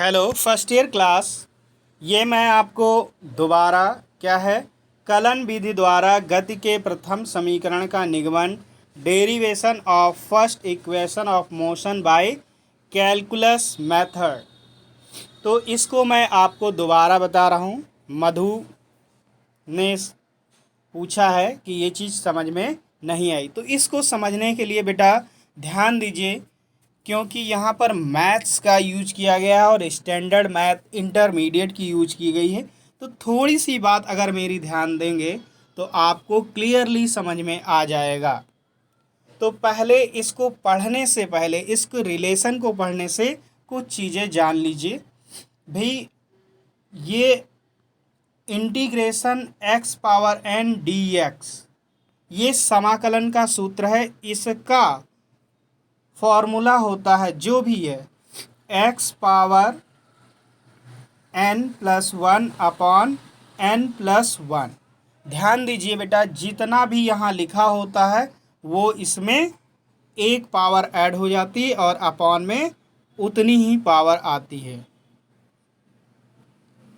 Hello first year class. ये मैं आपको दोबारा क्या है कलन विधि द्वारा गति के प्रथम समीकरण का निगमन derivation of first equation of motion by calculus method, तो इसको मैं आपको दोबारा बता रहा हूँ। मधु ने पूछा है कि ये चीज़ समझ में नहीं आई, तो इसको समझने के लिए बेटा ध्यान दीजिए, क्योंकि यहाँ पर मैथ्स का यूज किया गया है और स्टैंडर्ड मैथ इंटरमीडिएट की यूज की गई है। तो थोड़ी सी बात अगर मेरी ध्यान देंगे तो आपको क्लियरली समझ में आ जाएगा। तो पहले इसको पढ़ने से पहले, इसको रिलेशन को पढ़ने से कुछ चीज़ें जान लीजिए भाई। ये integration x power n dx ये समाकलन का सूत्र है। इसका फॉर्मूला होता है जो भी है x power n plus one upon n plus one. ध्यान दीजिए बेटा, जितना भी यहाँ लिखा होता है वो इसमें एक पावर ऐड हो जाती है और अपॉन में उतनी ही पावर आती है।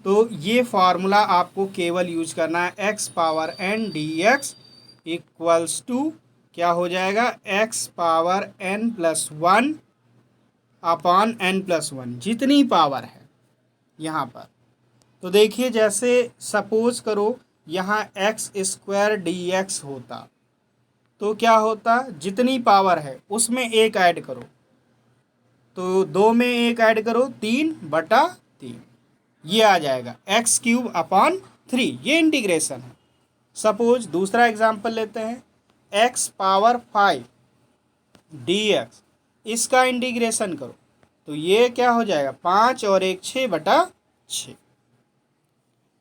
तो ये फार्मूला आपको केवल यूज करना है। x power n dx equals to क्या हो जाएगा, x power n plus one upon n plus one, जितनी पावर है यहाँ पर। तो देखिए, जैसे सपोज करो यहाँ x स्क्वायर dx होता तो क्या होता, जितनी पावर है उसमें एक ऐड करो, तो दो में एक ऐड करो, 3/3 ये आ जाएगा एक्स क्यूब अपॉन 3। ये इंटीग्रेशन है। सपोज दूसरा एग्जांपल लेते हैं, x पावर 5 dx, इसका इंटीग्रेशन करो तो ये क्या हो जाएगा, 5 और 1 6/6।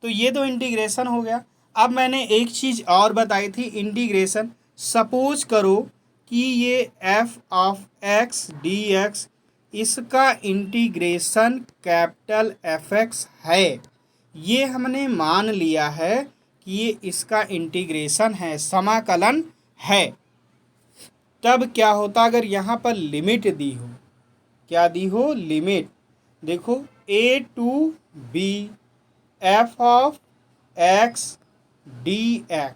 तो ये तो इंटीग्रेशन हो गया। अब मैंने एक चीज़ और बताई थी, इंटीग्रेशन। सपोज करो कि ये f ऑफ x dx इसका इंटीग्रेशन कैपिटल Fx है। ये हमने मान लिया है कि ये इसका इंटीग्रेशन है, समाकलन है। तब क्या होता अगर यहाँ पर लिमिट दी हो, क्या दी हो, लिमिट। देखो a to b f of x dx,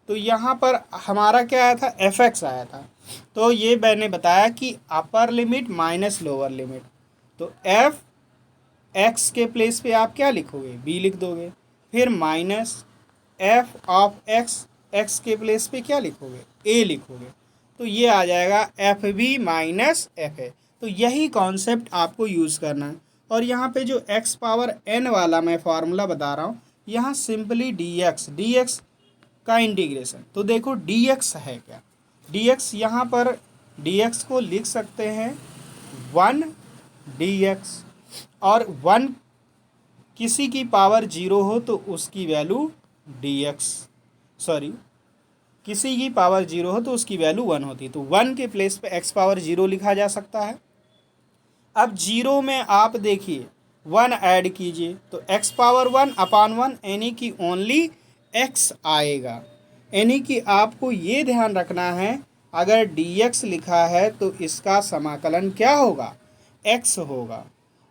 तो यहाँ पर हमारा क्या आया था, Fx आया था। तो ये मैंने बताया कि upper limit minus lower limit. तो एफ एक्स के प्लेस पे आप क्या लिखोगे, b लिख दोगे। फिर minus F of X, X के प्लेस पे क्या लिखोगे, a लिखोगे। तो ये आ जाएगा F B minus F A. तो यही कॉन्सेप्ट आपको यूज़ करना है। और यहाँ पे जो x पावर n वाला मैं फार्मूला बता रहा हूँ, यहाँ सिंपली dx का इंटीग्रेशन। तो देखो dx है क्या, dx यहाँ पर dx को लिख सकते हैं 1 dx, और 1 किसी की पावर 0 हो तो उसकी वैल्यू dx, सॉरी किसी की पावर 0 हो तो उसकी वैल्यू 1 होती। तो 1 के प्लेस पे x पावर 0 लिखा जा सकता है। अब 0 में आप देखिए 1 ऐड कीजिए तो x पावर 1 अपॉन 1 यानी कि ओनली x आएगा। यानी कि आपको ये ध्यान रखना है, अगर dx लिखा है तो इसका समाकलन क्या होगा, x होगा।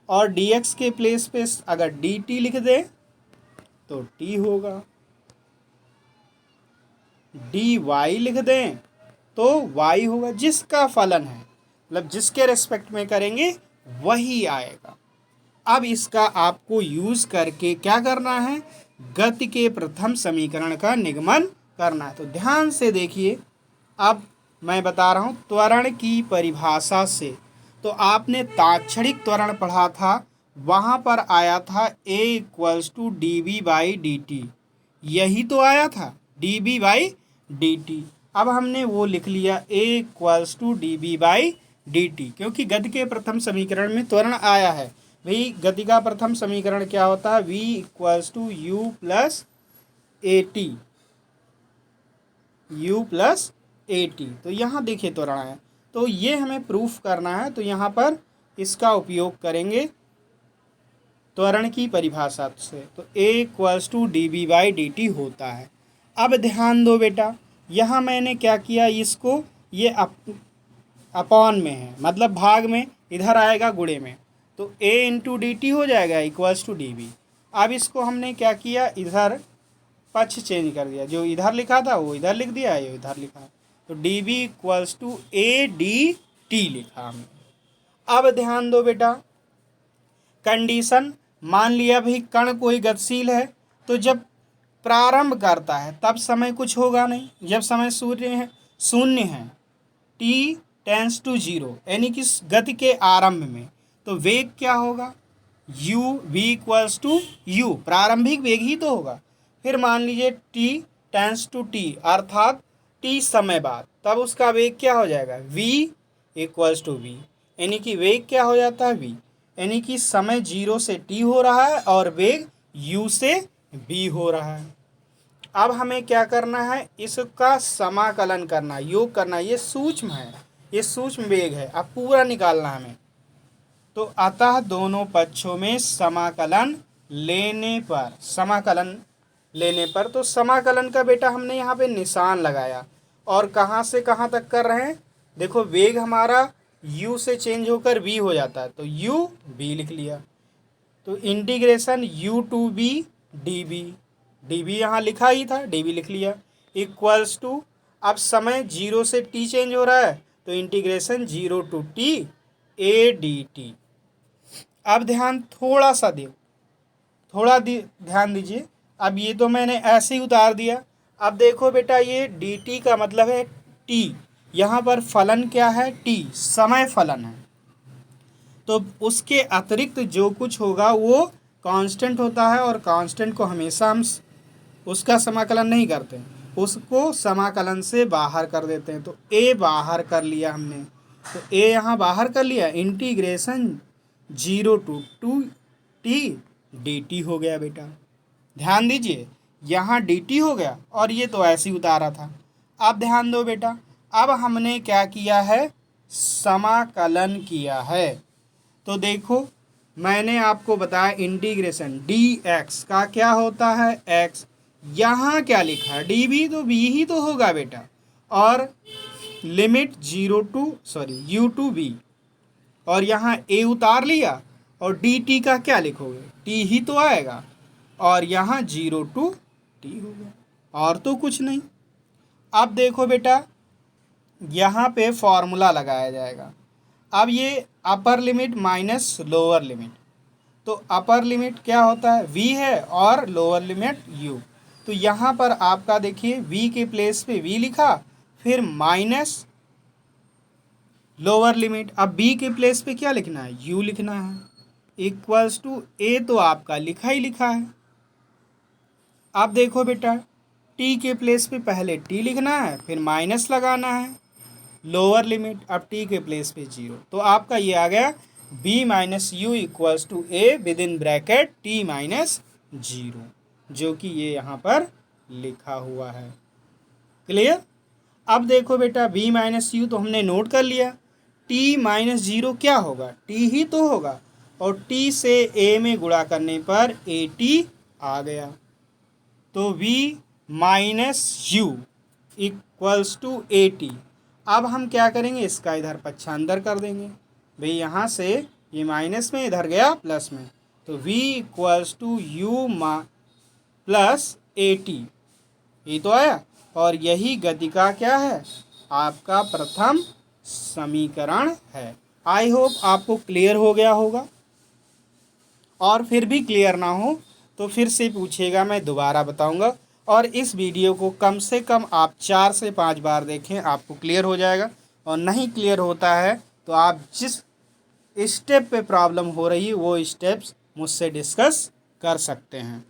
और dx के प्लेस पे अगर dt लिख दें तो t होगा, dy लिख दें तो y होगा। जिसका फलन है, मतलब जिसके रेस्पेक्ट में करेंगे वही आएगा। अब इसका आपको यूज़ करके क्या करना है, गति के प्रथम समीकरण का निगमन करना है। तो ध्यान से देखिए, अब मैं बता रहा हूँ त्वरण की परिभाषा से। तो आपने ताक्षणिक त्वरण पढ़ा था, वहाँ पर आया था a इक्वल्स टू dv/dt, यही तो आया था dv/dt। अब हमने वो लिख लिया a इक्वल्स टू dv/dt, क्योंकि गति के प्रथम समीकरण में त्वरण आया है। भाई गति का प्रथम समीकरण क्या होता है, v equals to u plus A T. तो यहाँ देखिए त्वरण है, तो ये हमें प्रूफ करना है। तो यहाँ पर इसका उपयोग करेंगे त्वरण की परिभाषा से। तो a इक्वल्स टू dv/dt होता है। अब ध्यान दो बेटा, यहाँ मैंने क्या किया, इसको ये अपॉन में है, मतलब भाग में, इधर आएगा गुणे में। तो a इंटू डी टी हो जाएगा इक्वल्स टू डी बी। अब इसको हमने क्या किया, इधर पक्ष चेंज कर दिया, जो इधर लिखा था वो इधर लिख दिया, ये इधर लिखा, तो D B equals to A D T लिखा हमने। अब ध्यान दो बेटा, कंडीशन मान लिया भाई कण कोई गतिशील है, तो जब प्रारंभ करता है तब समय कुछ होगा नहीं, जब समय शून्य है टी टेंस टू जीरो, यानी कि गति के आरंभ में, तो वेग क्या होगा, u v equals to U, प्रारंभिक वेग ही तो होगा। फिर मान लीजिए t टेंस टू t, अर्थात t समय बाद, तब उसका वेग क्या हो जाएगा, v इक्वल्स टू v, यानी कि वेग क्या हो जाता है v, यानी कि समय 0 से t हो रहा है और वेग u से v हो रहा है। अब हमें क्या करना है, इसका समाकलन करना, योग करना, ये सूक्ष्म है, ये सूक्ष्म वेग है, अब पूरा निकालना हमें। तो अतः दोनों पक्षों में समाकलन लेने पर, तो समाकलन का बेटा हमने यहाँ पे निशान लगाया, और कहाँ से कहाँ तक कर रहे हैं, देखो वेग हमारा u से चेंज होकर v हो जाता है, तो u v लिख लिया, तो integration u to b dv, dv यहाँ लिखा ही था, dv लिख लिया, इक्वल्स टू, अब समय 0 से t चेंज हो रहा है, तो integration 0 to t a dt। अब ध्यान थोड़ा सा दो, ध्यान दीजिए, अब ये तो मैंने ऐसे ही उतार दिया। अब देखो बेटा, ये dt का मतलब है t, यहाँ पर फलन क्या है, t समय फलन है, तो उसके अतिरिक्त जो कुछ होगा वो कांस्टेंट होता है, और कांस्टेंट को हमेशा हम उसका समाकलन नहीं करते, उसको समाकलन से बाहर कर देते हैं। तो a बाहर कर लिया हमने, तो a यहाँ बाहर कर लिया, इंटीग्रेशन 0 टू 2t dt हो गया बेटा। ध्यान दीजिए, यहाँ dt हो गया, और ये तो ऐसे ही उतारा था। अब ध्यान दो बेटा, अब हमने क्या किया है, समाकलन किया है। तो देखो मैंने आपको बताया इंटीग्रेशन dx का क्या होता है x, यहाँ क्या लिखा है dv, तो v ही तो होगा बेटा, और लिमिट u टू v, और यहाँ a उतार लिया, और dt का क्या लिखोगे, t ही तो आएगा, और यहाँ 0 टू t हो गया, और तो कुछ नहीं। अब देखो बेटा, यहाँ पे फॉर्मूला लगाया जाएगा। अब ये अपर लिमिट माइनस लोअर लिमिट, तो अपर लिमिट क्या होता है v है, और लोअर लिमिट u, तो यहाँ पर आपका देखिए v के प्लेस पे v लिखा, फिर माइनस लोअर लिमिट, अब b के प्लेस पे क्या लिखना है, u लिखना है, इक्वल्स टू a, तो आपका लिखा ही लिखा है। अब देखो बेटा, t के प्लेस पे पहले t लिखना है, फिर माइनस लगाना है, लोअर लिमिट, अब t के प्लेस पे 0, तो आपका ये आ गया b minus U equals to a with in bracket t minus 0, जो कि ये यहाँ पर लिखा हुआ है। क्लियर। अब देखो बेटा, b माइनस यू तो हमने नोट कर लिया, t माइनस 0 क्या होगा, t ही तो होगा, और t से a में गुणा करने पर at आ गया, तो v minus U equals to at। अब हम क्या करेंगे, इसका इधर पक्षांतर कर देंगे, भाई यहाँ से ये माइनस में इधर गया प्लस में, तो v equals to U plus at, ये तो आया, और यही गति का क्या है, आपका प्रथम समीकरण है। आई होप आपको क्लियर हो गया होगा, और फिर भी क्लियर ना हो तो फिर से पूछेगा, मैं दोबारा बताऊंगा, और इस वीडियो को कम से कम आप 4 से 5 बार देखें, आपको क्लियर हो जाएगा। और नहीं क्लियर होता है तो आप जिस स्टेप पे प्रॉब्लम हो रही है वो स्टेप्स मुझसे डिस्कस कर सकते हैं।